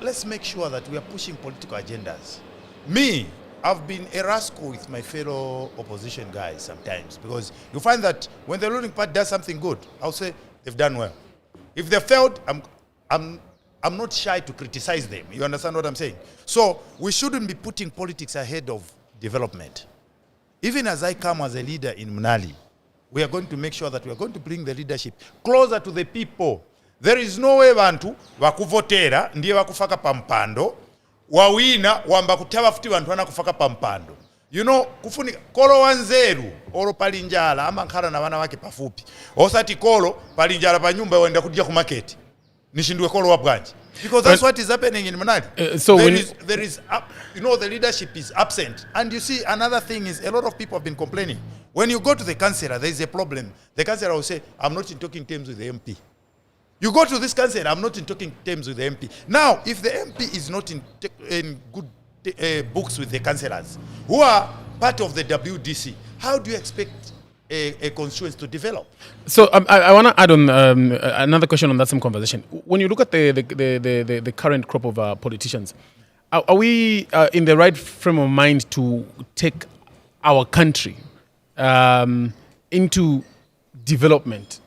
let's make sure that we are pushing political agendas. Me, I've been a rascal with my fellow opposition guys sometimes, because you find that when the ruling party does something good, I'll say they've done well. If they failed, I'm not shy to criticize them. You understand what I'm saying? So we shouldn't be putting politics ahead of development. Even as I come as a leader in Munali, we are going to make sure that we are going to bring the leadership closer to the people. There is no way bantu wakuvotera ndiye wakufaka pampando wawina wamba kutaba futi bantu wana kufaka pampando. You know, kufunika kolo wanzeru olo palinjala ama nkhala na wana wake pafupi. Osati kolo palinjala pa nyumba wenda kudya ku market. Nishindwe kolo wa branch. Because that's what is happening in Munali. So there is you know, the leadership is absent. And you see, another thing is a lot of people have been complaining. When you go to the councillor, there is a problem. The councillor will say, I'm not in talking terms with the MP. You go to this councillor, I'm not in talking terms with the MP. Now, if the MP is not in good books with the councillors, who are part of the WDC, how do you expect a constituency to develop? So I want to add on another question on that same conversation. When you look at the current crop of politicians, Are we in the right frame of mind to take our country into development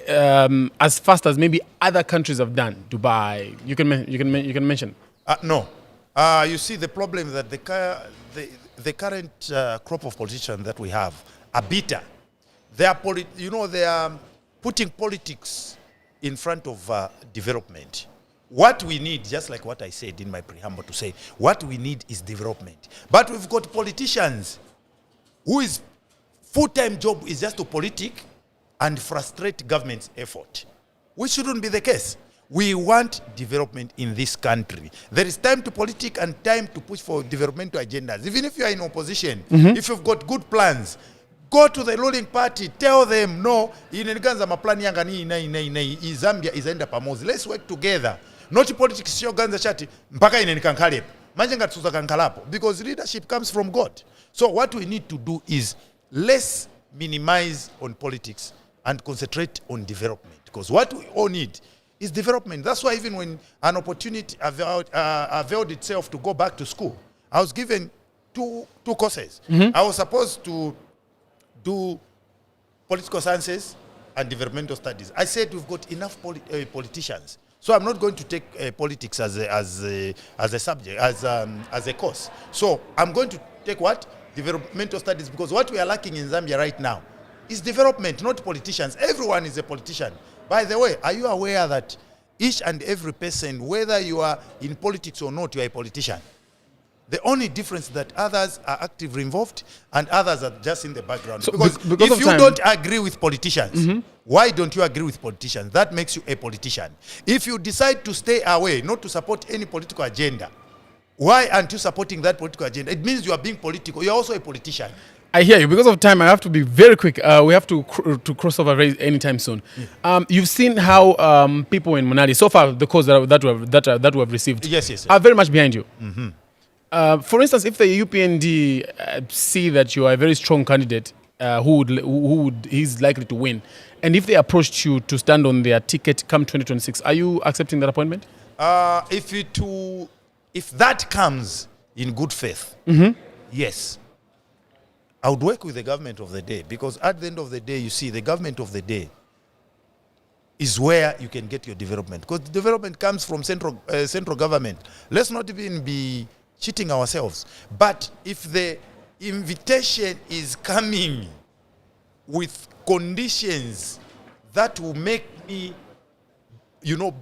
as fast as maybe other countries have done? Dubai, you can mention. No. You see, the problem that the current crop of politicians that we have are bitter. They are they are putting politics in front of development. What we need, just like what I said in my preamble to say, what we need is development. But we've got politicians whose full-time job is just to politic and frustrate government's effort, which shouldn't be the case. We want development in this country. There is time to politic and time to push for developmental agendas. Even if you are in opposition, if you've got good plans, go to the ruling party, tell them, no, ineniganza maplani yanga ni Zambia izaenda pamoja. Let's work together. Not politics sio ganza chati mpaka inenikankalepo. Manje ngatuza kankalapo, because leadership comes from God. So what we need to do is let's minimize on politics and concentrate on development, because what we all need is development. That's why even when an opportunity availed itself to go back to school, I was given two courses. I was supposed to do political sciences and developmental studies. I said we've got enough politicians, so I'm not going to take politics as a subject, as a course. So I'm going to take what? Developmental studies, because what we are lacking in Zambia right now is development, not politicians. Everyone is a politician. By the way, are you aware that each and every person, whether you are in politics or not, you are a politician? The only difference is that others are actively involved and others are just in the background. So because if you don't agree with politicians, why don't you agree with politicians? That makes you a politician. If you decide to stay away, not to support any political agenda, why aren't you supporting that political agenda? It means you are being political. You're also a politician. I hear you. Because of time, I have to be very quick. We have to cross over anytime soon. You've seen how people in Monali, so far the calls that we have received, yes. are very much behind you. For instance, if the UPND see that you are a very strong candidate he's likely to win, and if they approached you to stand on their ticket come 2026, are you accepting that appointment? If that comes in good faith, yes. I would work with the government of the day, because at the end of the day, you see, the government of the day is where you can get your development, because the development comes from central government. Let's not even be cheating ourselves. But if the invitation is coming with conditions that will make me,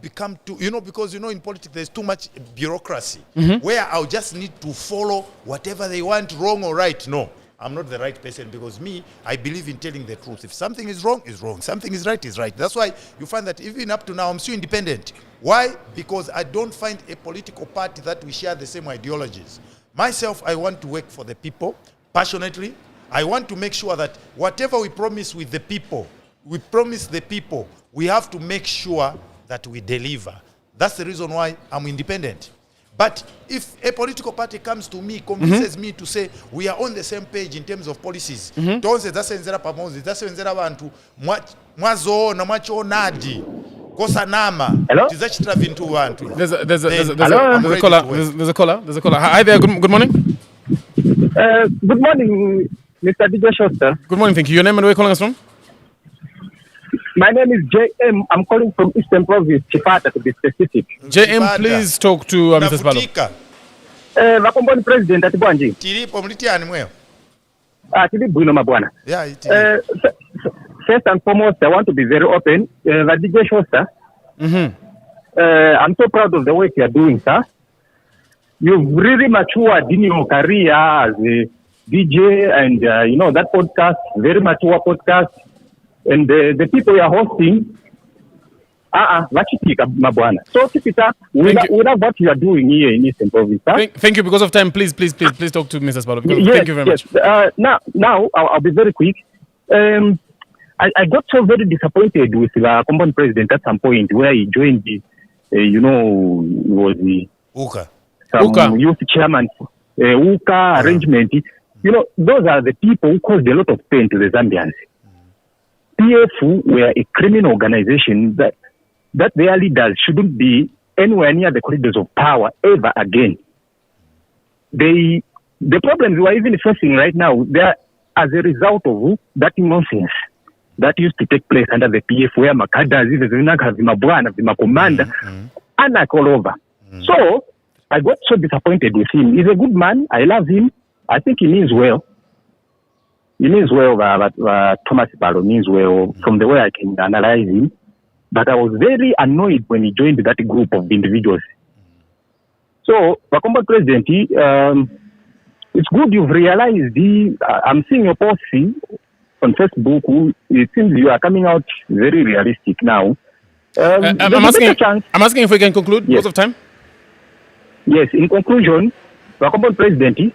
become too, because, in politics, there's too much bureaucracy, where I'll just need to follow whatever they want, wrong or right. No. I'm not the right person, because I believe in telling the truth. If something is wrong, is wrong. Something is right, is right. That's why you find that even up to now, I'm still independent. Why? Because I don't find a political party that we share the same ideologies. Myself, I want to work for the people passionately. I want to make sure that whatever we promise with the people, we promise the people, we have to make sure that we deliver. That's the reason why I'm independent. But if a political party comes to me, convinces me to say we are on the same page in terms of policies, tonse zasenzera pamoja, zasenzera abantu mwazoona mwachonadi kosanama tizachitira vintu vantu. There's a caller. Hi there. Good morning. Good morning, Mr. DJ Shoster. Good morning. Thank you. Your name and where are you calling us from? My name is JM. I'm calling from Eastern Province, Chipata to be specific. JM, please talk to Mr. Sipalo. Vakomboni President Atibwanji. Tilipo mlitiani mweo? Tilibu ino mabwana. Yeah, first and foremost, I want to be very open. DJ Shoster, I'm so proud of the work you are doing, sir. You've really matured in your career as a DJ and, that podcast, very mature podcast. And the people you are hosting, so keep it up. We love what you are doing here in Eastern Province. Thank you. Because of time, please talk to Mr. Sipalo. Thank you very much. Now I'll be very quick. I got so very disappointed with the common president at some point where he joined the, was the youth chairman, UKA arrangement. Those are the people who caused a lot of pain to the Zambians. PF were a criminal organization that their leaders shouldn't be anywhere near the corridors of power ever again. The problems we are even facing right now, they are as a result of that nonsense that used to take place under the PF, where Makadas, the commander, and all over. So I got so disappointed with him. He's a good man. I love him. I think he means well. He means well, Thomas Sipalo means well from the way I can analyze him. But I was very annoyed when he joined that group of individuals. So, Wakomba President, it's good you've realized. I'm seeing your post on Facebook. It seems you are coming out very realistic now. I'm asking if we can conclude because of time. Yes, in conclusion, Wakomba President,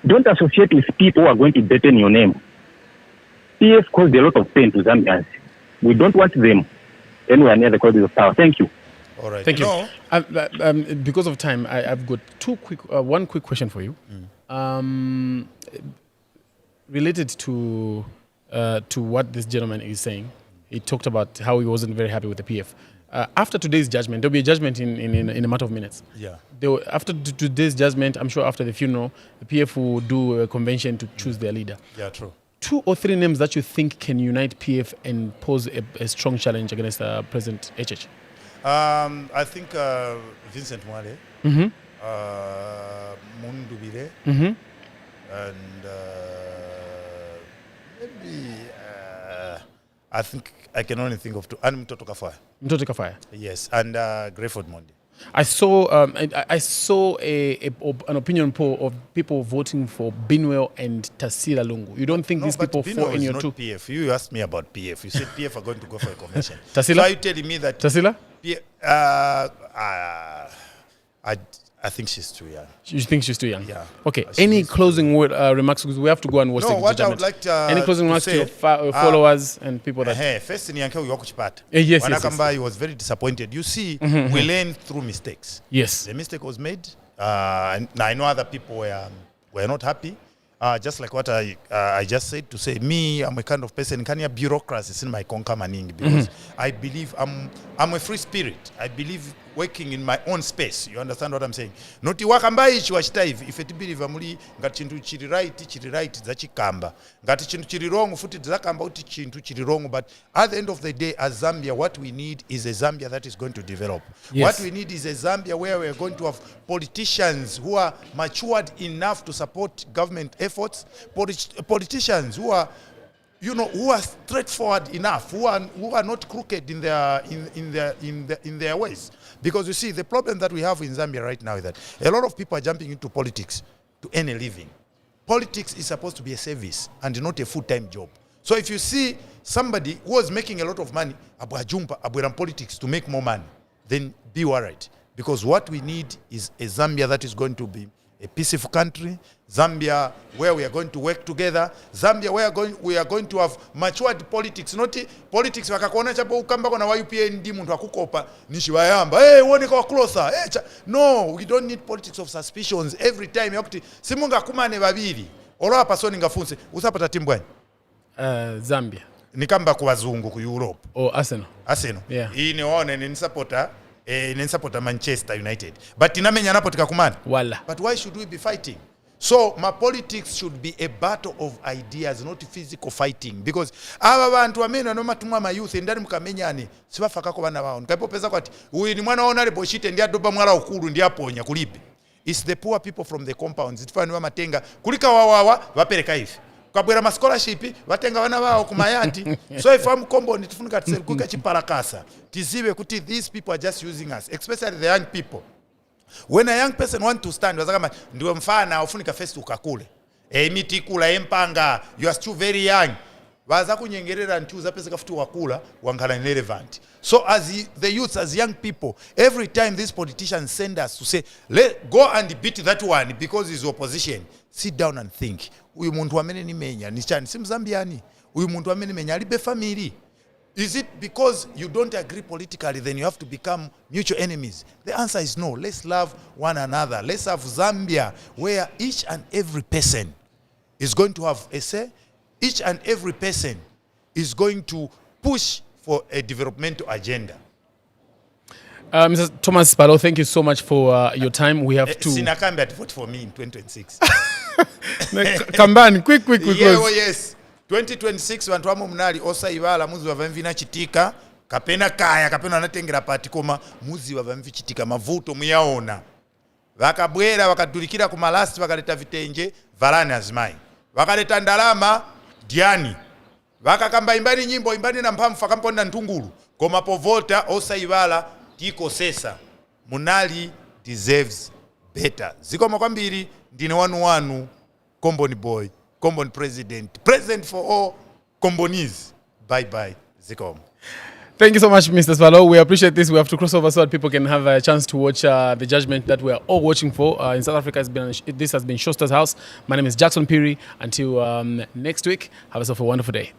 don't associate with people who are going to deaden your name. PF caused a lot of pain to Zambians. We don't want them anywhere near the corridors of power. Thank you. All right. Thank you. Because of time, I've got one quick question for you. Related to what this gentleman is saying, he talked about how he wasn't very happy with the PF. After today's judgment, there'll be a judgment in a matter of minutes. Yeah. After today's judgment, I'm sure after the funeral, the PF will do a convention to choose their leader. Yeah, true. 2 or 3 names that you think can unite PF and pose a strong challenge against President HH? I think Vincent Mwale, Mundubire, and maybe I think I can only think of 2. And Mtoto Kafaya. Yes, and Greyford Monde. I saw an opinion poll of people voting for Binwell and Tasila Lungu. You don't think these people fall in your two? PF. You asked me about PF. You said PF are going to go for a convention. Tasila? So are you telling me that Tasila? I think she's too young. You think she's too young? Yeah. Okay. Any closing remarks? Because we have to go and watch the what judgment. I would like to Any closing remarks to your followers and people that... First, yes. He was very disappointed. You see, we learn through mistakes. Yes. The mistake was made. And I know other people were not happy. Just like what I just said, to say, me, I'm a kind of person, can you bureaucracy in my conquering, because I believe I'm a free spirit. I believe working in my own space. You understand what I'm saying? Not wakambai chiwachitaivi. If it believe amuli ngati chintu chiri right zachikamba. Ngati chintu chiri wrong futi zakamba uti chintu chiri wrong. But at the end of the day, as Zambia, what we need is a Zambia that is going to develop. Yes. What we need is a Zambia where we're going to have politicians who are matured enough to support government efforts. Politicians who are, who are straightforward enough, who are not crooked in their ways. Because you see, the problem that we have in Zambia right now is that a lot of people are jumping into politics to earn a living. Politics is supposed to be a service and not a full-time job. So if you see somebody who is making a lot of money, abu politics to make more money, then be worried. Because what we need is a Zambia that is going to be a peaceful country, Zambia where we are going to work together, Zambia where we are going to have matured politics, not politics wakakuona chapo ukamba kona wa UPND muntu akukopa nishibayamba wone kwa closer no, we don't need politics of suspicions every time yakuti simunga kumane babiri olowa pasoni ngafunse usapata timbwani Zambia nikamba ku wazungu ku Europe Arsenal yeah. Ine waone ni supporter Manchester United. But inamenya napo tikakumana. Wala. But why should we be fighting? So my politics should be a battle of ideas, not physical fighting. Because aba bantu amene no matumwa ma youth ndali mukamenyane sibafakako bana bawo. Nkaipo peza kwati uyu ni mwana ona leboshite ndi adoba mwala ukulu ndi aponya kulibe. It's the poor people from the compounds. Itfani matenga kulika wawawa bapereka hivi. Kabwera ma scholarship batenga bana bawo kumayanti. So if I'm combo nitifunika tselikuka chiparakasa. Tiziwe kuti these people are just using us, especially the young people. When a young person want to stand, wazakama ndiwe mfana ufunika first ukakule. Miti kula empanga, you are still very young. Waza kunyengerera ntuza pesa kafutu wakula wangala irrelevant. So as the youths, as young people, every time these politicians send us to say, go and beat that one because he's opposition. Sit down and think. Uyu muntu amene ni menya ni chani simzambiani. Uyu muntu amene menya alibe family. Is it because you don't agree politically, then you have to become mutual enemies? The answer is no. Let's love one another. Let's have Zambia where each and every person is going to have a say. Each and every person is going to push for a developmental agenda. Mr. Thomas Sipalo, thank you so much for your time. We have to... Sinakambe at vote for me in 2026. Kambani, quick. Yeah, oh yes. 2026 vantu vamo munali osaivala muzi wavamvina chitika kapena kaya kapena anatengera pati koma muzi wavamvi chitika mavuto muyaona vakabwera vakadulikira kumalasti vakaleta vitenje varani azimai vakaleta ndalama diani vakakamba imbani nyimbo imbani na mphamvu akamponda ntungulu koma povota osaivala tiko sesa munali deserves better zikoma kwambiri ndine wanu Komboni boy, Komboni president for all Kombonis. Bye, Zikom. Thank you so much, Mr. Sipalo. We appreciate this. We have to cross over so that people can have a chance to watch the judgment that we are all watching for. In South Africa, this has been Shosta's House. My name is Jackson Piri. Until next week, have yourself a wonderful day.